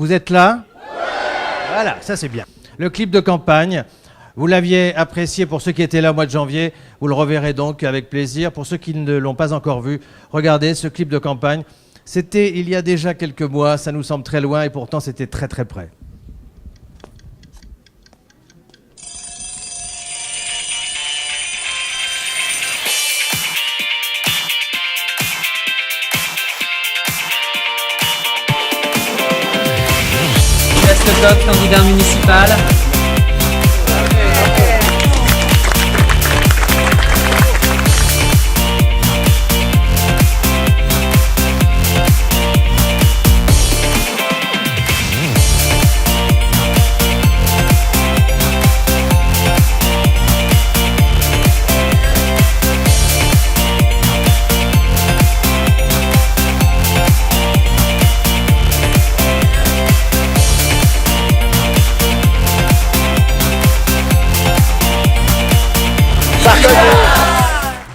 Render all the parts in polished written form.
Vous êtes là ? Voilà, ça c'est bien. Le clip de campagne, vous l'aviez apprécié pour ceux qui étaient là au mois de janvier. Vous le reverrez donc avec plaisir. Pour ceux qui ne l'ont pas encore vu, regardez ce clip de campagne. C'était il y a déjà quelques mois, ça nous semble très loin et pourtant c'était très très près. Lecoq, candidat municipal.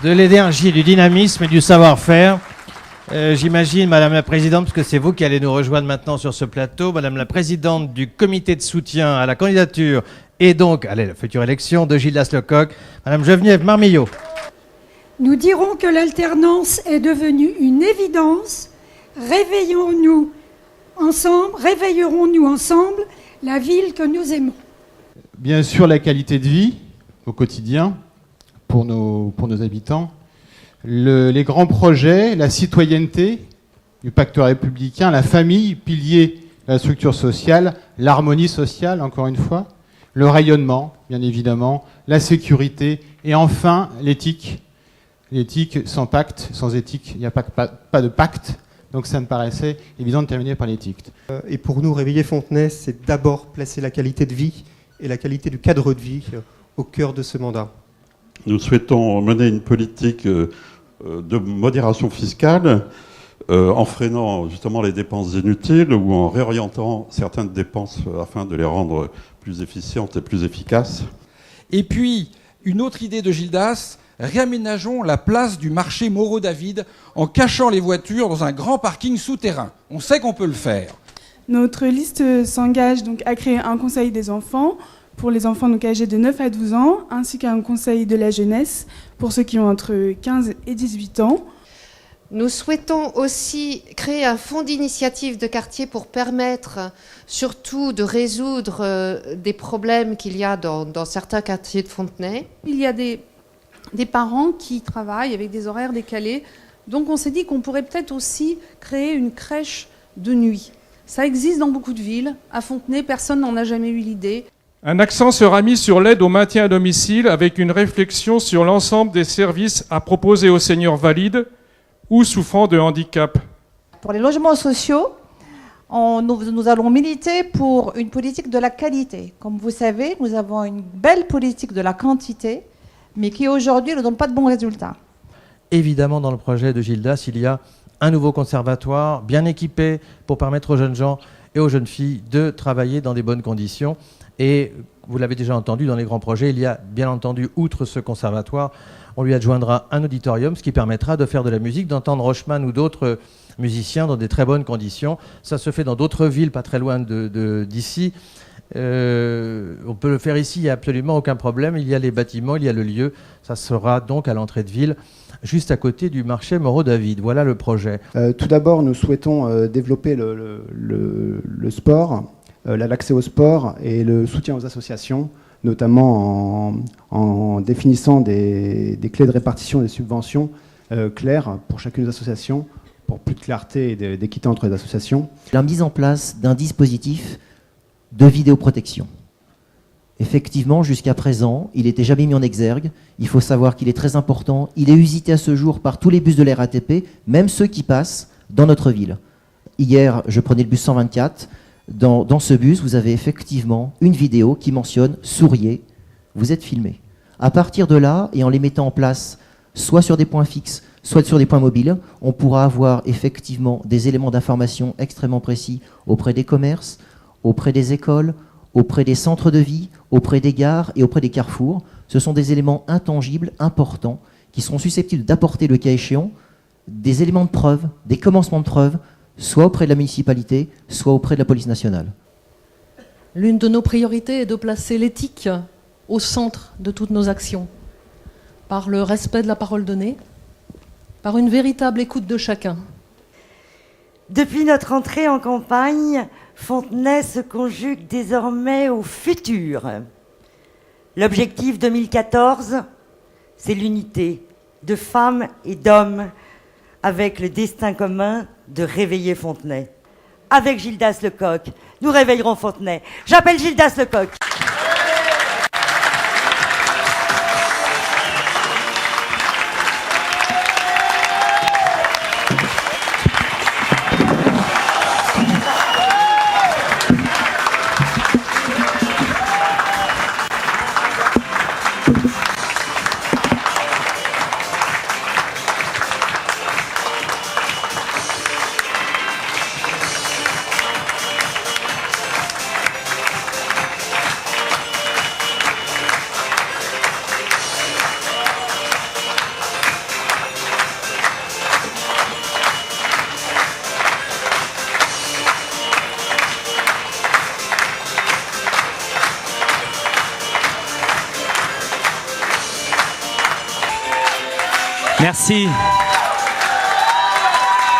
De l'énergie, du dynamisme et du savoir-faire. J'imagine, Madame la Présidente, parce que c'est vous qui allez nous rejoindre maintenant sur ce plateau, Madame la Présidente du comité de soutien à la candidature et donc à la future élection de Gildas Lecoq, Madame Geneviève Marmillot. Nous dirons que l'alternance est devenue une évidence. Réveillerons-nous ensemble la ville que nous aimons. Bien sûr, la qualité de vie au quotidien pour nos habitants. Les grands projets, la citoyenneté du pacte républicain, la famille, pilier de la structure sociale, l'harmonie sociale, encore une fois, le rayonnement, bien évidemment, la sécurité et enfin l'éthique. L'éthique, sans pacte, sans éthique, il n'y a pas de pacte. Donc ça me paraissait évident de terminer par l'éthique. Et pour nous, Réveiller Fontenay, c'est d'abord placer la qualité de vie et la qualité du cadre de vie au cœur de ce mandat. Nous souhaitons mener une politique de modération fiscale en freinant justement les dépenses inutiles ou en réorientant certaines dépenses afin de les rendre plus efficientes et plus efficaces. Et puis, une autre idée de Gildas, réaménageons la place du marché Moreau-David en cachant les voitures dans un grand parking souterrain. On sait qu'on peut le faire. Notre liste s'engage donc à créer un conseil des enfants pour les enfants donc âgés de 9 à 12 ans, ainsi qu'un conseil de la jeunesse pour ceux qui ont entre 15 et 18 ans. Nous souhaitons aussi créer un fonds d'initiative de quartier pour permettre surtout de résoudre des problèmes qu'il y a dans certains quartiers de Fontenay. Il y a des parents qui travaillent avec des horaires décalés, donc on s'est dit qu'on pourrait peut-être aussi créer une crèche de nuit. Ça existe dans beaucoup de villes. À Fontenay, personne n'en a jamais eu l'idée. Un accent sera mis sur l'aide au maintien à domicile avec une réflexion sur l'ensemble des services à proposer aux seniors valides ou souffrant de handicap. Pour les logements sociaux, nous allons militer pour une politique de la qualité. Comme vous savez, nous avons une belle politique de la quantité, mais qui aujourd'hui ne donne pas de bons résultats. Évidemment, dans le projet de Gildas, il y a un nouveau conservatoire bien équipé pour permettre aux jeunes gens et aux jeunes filles de travailler dans des bonnes conditions. Et vous l'avez déjà entendu, dans les grands projets, il y a bien entendu, outre ce conservatoire, on lui adjoindra un auditorium, ce qui permettra de faire de la musique, d'entendre Rochman ou d'autres musiciens dans des très bonnes conditions. Ça se fait dans d'autres villes, pas très loin d'ici. On peut le faire ici, il n'y a absolument aucun problème. Il y a les bâtiments, il y a le lieu. Ça sera donc à l'entrée de ville, juste à côté du marché Moreau-David. Voilà le projet. Tout d'abord, nous souhaitons développer le sport, l'accès au sport et le soutien aux associations, notamment en définissant des clés de répartition des subventions claires pour chacune des associations, pour plus de clarté et d'équité entre les associations. La mise en place d'un dispositif de vidéoprotection. Effectivement, jusqu'à présent, il n'était jamais mis en exergue. Il faut savoir qu'il est très important. Il est usité à ce jour par tous les bus de la RATP, même ceux qui passent dans notre ville. Hier, je prenais le bus 124. Dans ce bus, vous avez effectivement une vidéo qui mentionne « Souriez, vous êtes filmé ». À partir de là, et en les mettant en place soit sur des points fixes, soit sur des points mobiles, on pourra avoir effectivement des éléments d'information extrêmement précis auprès des commerces, auprès des écoles, auprès des centres de vie, auprès des gares et auprès des carrefours. Ce sont des éléments intangibles, importants, qui seront susceptibles d'apporter, le cas échéant, des éléments de preuve, des commencements de preuve soit auprès de la municipalité, soit auprès de la police nationale. L'une de nos priorités est de placer l'éthique au centre de toutes nos actions, par le respect de la parole donnée, par une véritable écoute de chacun. Depuis notre entrée en campagne, Fontenay se conjugue désormais au futur. L'objectif 2014, c'est l'unité de femmes et d'hommes avec le destin commun de réveiller Fontenay. Avec Gildas Lecoq, nous réveillerons Fontenay. J'appelle Gildas Lecoq. Merci.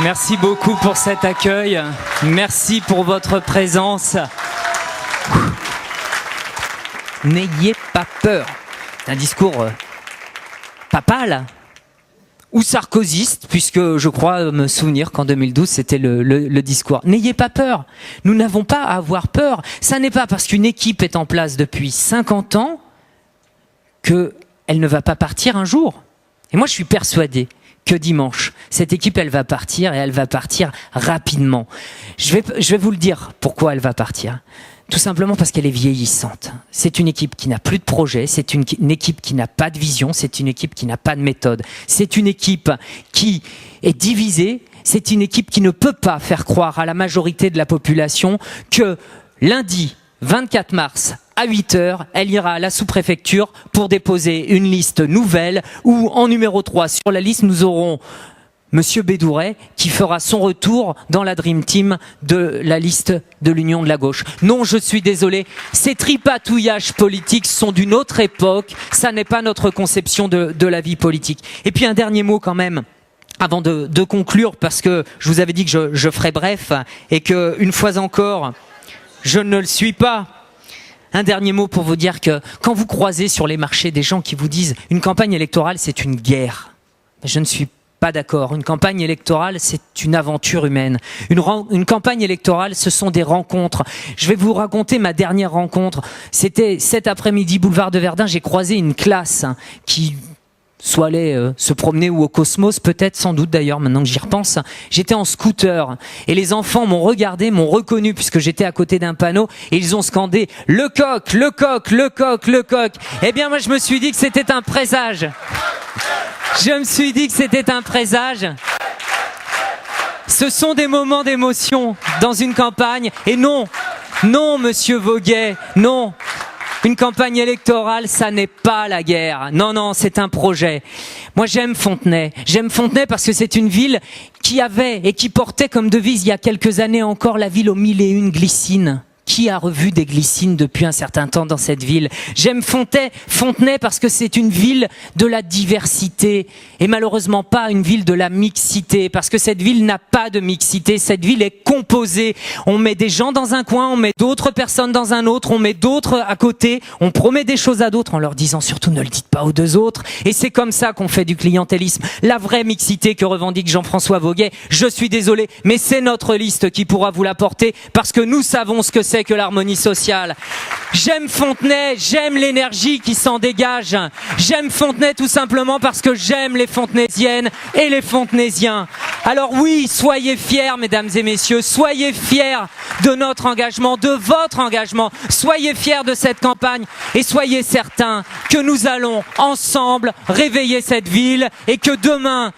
Merci beaucoup pour cet accueil. Merci pour votre présence. N'ayez pas peur. C'est un discours papal ou sarkozyste, puisque je crois me souvenir qu'en 2012, c'était le discours. N'ayez pas peur. Nous n'avons pas à avoir peur. Ça n'est pas parce qu'une équipe est en place depuis 50 ans qu'elle ne va pas partir un jour. Et moi, je suis persuadé que dimanche, cette équipe, elle va partir et elle va partir rapidement. Je vais vous le dire pourquoi elle va partir. Tout simplement parce qu'elle est vieillissante. C'est une équipe qui n'a plus de projet, c'est une équipe qui n'a pas de vision, c'est une équipe qui n'a pas de méthode. C'est une équipe qui est divisée, c'est une équipe qui ne peut pas faire croire à la majorité de la population que lundi 24 mars, à 8h, elle ira à la sous-préfecture pour déposer une liste nouvelle où, en numéro 3 sur la liste, nous aurons Monsieur Bédouret qui fera son retour dans la Dream Team de la liste de l'Union de la gauche. Non, je suis désolé, ces tripatouillages politiques sont d'une autre époque, ça n'est pas notre conception de la vie politique. Et puis un dernier mot quand même. Avant de conclure, parce que je vous avais dit que je ferais bref et que, une fois encore, je ne le suis pas. Un dernier mot pour vous dire que quand vous croisez sur les marchés des gens qui vous disent une campagne électorale c'est une guerre, je ne suis pas d'accord. Une campagne électorale c'est une aventure humaine. Une campagne électorale ce sont des rencontres. Je vais vous raconter ma dernière rencontre. C'était cet après-midi boulevard de Verdun, j'ai croisé une classe qui soit allait se promener ou au Cosmos, peut-être, sans doute d'ailleurs, maintenant que j'y repense. J'étais en scooter et les enfants m'ont regardé, m'ont reconnu puisque j'étais à côté d'un panneau et ils ont scandé « Le coq, le coq, le coq, le coq ». Eh bien moi je me suis dit que c'était un présage. Je me suis dit que c'était un présage. Ce sont des moments d'émotion dans une campagne et non, non monsieur Voguet, non. Une campagne électorale, ça n'est pas la guerre. Non, non, c'est un projet. Moi, j'aime Fontenay. J'aime Fontenay parce que c'est une ville qui avait et qui portait comme devise il y a quelques années encore la ville aux 1001 glycines. Qui a revu des glycines depuis un certain temps dans cette ville? J'aime Fontenay parce que c'est une ville de la diversité et malheureusement pas une ville de la mixité, parce que cette ville n'a pas de mixité, cette ville est composée. On met des gens dans un coin, on met d'autres personnes dans un autre, on met d'autres à côté, on promet des choses à d'autres en leur disant surtout ne le dites pas aux deux autres, et c'est comme ça qu'on fait du clientélisme. La vraie mixité que revendique Jean-François Voguet, je suis désolé, mais c'est notre liste qui pourra vous l'apporter parce que nous savons ce que c'est que l'harmonie sociale. J'aime Fontenay, j'aime l'énergie qui s'en dégage. J'aime Fontenay tout simplement parce que j'aime les Fontenaisiennes et les Fontenaisiens. Alors oui, soyez fiers, mesdames et messieurs, soyez fiers de notre engagement, de votre engagement. Soyez fiers de cette campagne et soyez certains que nous allons ensemble réveiller cette ville et que demain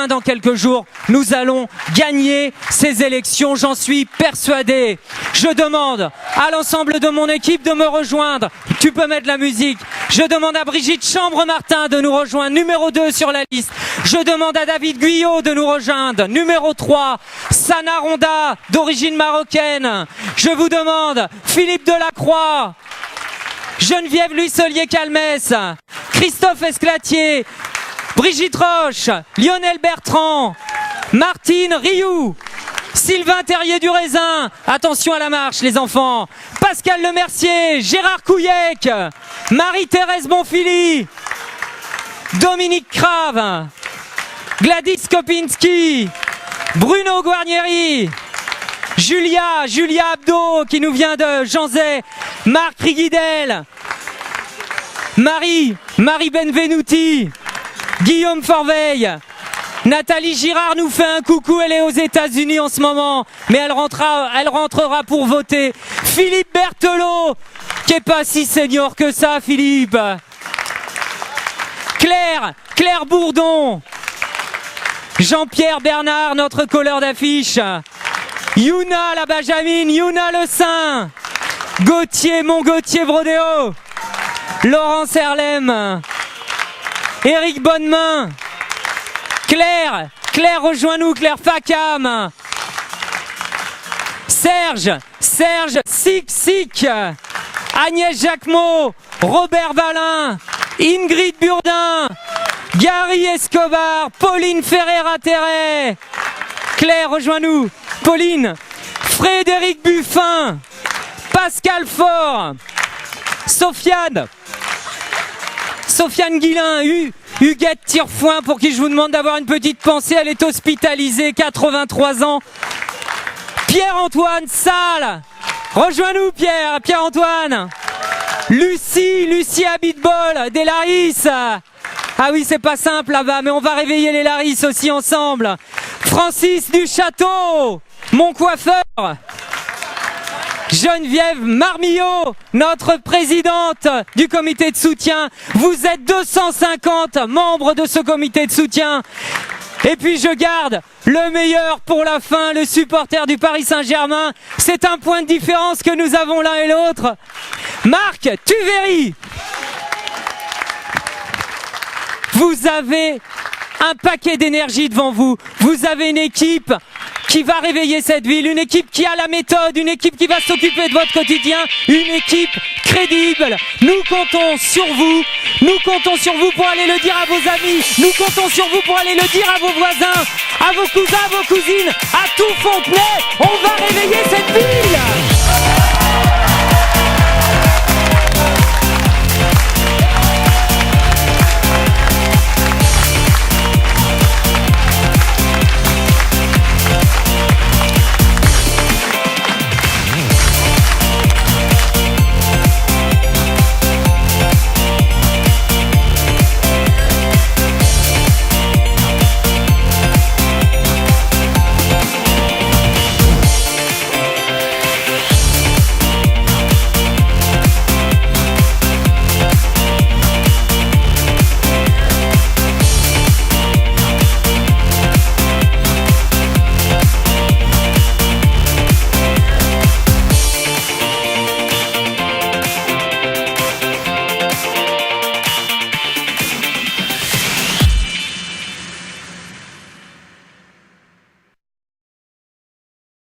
dans quelques jours, nous allons gagner ces élections. J'en suis persuadé. Je demande à l'ensemble de mon équipe de me rejoindre. Tu peux mettre la musique. Je demande à Brigitte Chambre-Martin de nous rejoindre, numéro 2 sur la liste. Je demande à David Guyot de nous rejoindre, numéro 3. Sana Ronda, d'origine marocaine. Je vous demande Philippe Delacroix, Geneviève Luisselier-Calmès, Christophe Esclatier, Brigitte Roche, Lionel Bertrand, Martine Rioux, Sylvain Terrier du Raisin, attention à la marche les enfants, Pascal Lemercier, Gérard Couillec, Marie-Thérèse Bonfili, Dominique Crave, Gladys Kopinski, Bruno Guarnieri, Julia Abdo qui nous vient de Janzay, Marc Riguidel, Marie Benvenuti, Guillaume Forveille, Nathalie Girard nous fait un coucou, elle est aux États-Unis en ce moment, mais elle rentrera pour voter. Philippe Berthelot, qui est pas si senior que ça, Philippe. Claire Bourdon, Jean-Pierre Bernard, notre colleur d'affiche, Yuna la Benjamine, Yuna Le Saint, Gauthier Brodéo, Laurence Herlem, Éric Bonnemain, Claire, rejoins-nous, Claire Facam, Serge Sic, Agnès Jacquemot, Robert Valin, Ingrid Burdin, Gary Escobar, Pauline Ferreira-Terret, Claire, rejoins-nous, Pauline, Frédéric Buffin, Pascal Faure, Sofiane Guillain, Huguette Tirefoin, pour qui je vous demande d'avoir une petite pensée, elle est hospitalisée, 83 ans. Pierre-Antoine Salle, rejoins-nous Pierre-Antoine. Lucie Abitbol, des Larisses. Ah oui, c'est pas simple là-bas, mais on va réveiller les Larisses aussi ensemble. Francis Duchâteau, mon coiffeur. Geneviève Marmillot, notre présidente du comité de soutien. Vous êtes 250 membres de ce comité de soutien. Et puis je garde le meilleur pour la fin, le supporter du Paris Saint-Germain. C'est un point de différence que nous avons l'un et l'autre. Marc Tuveri. Vous avez un paquet d'énergie devant vous. Vous avez une équipe qui va réveiller cette ville, une équipe qui a la méthode, une équipe qui va s'occuper de votre quotidien, une équipe crédible. Nous comptons sur vous pour aller le dire à vos amis, nous comptons sur vous pour aller le dire à vos voisins, à vos cousins, à vos cousines, à tout Fontenay. On va réveiller cette ville.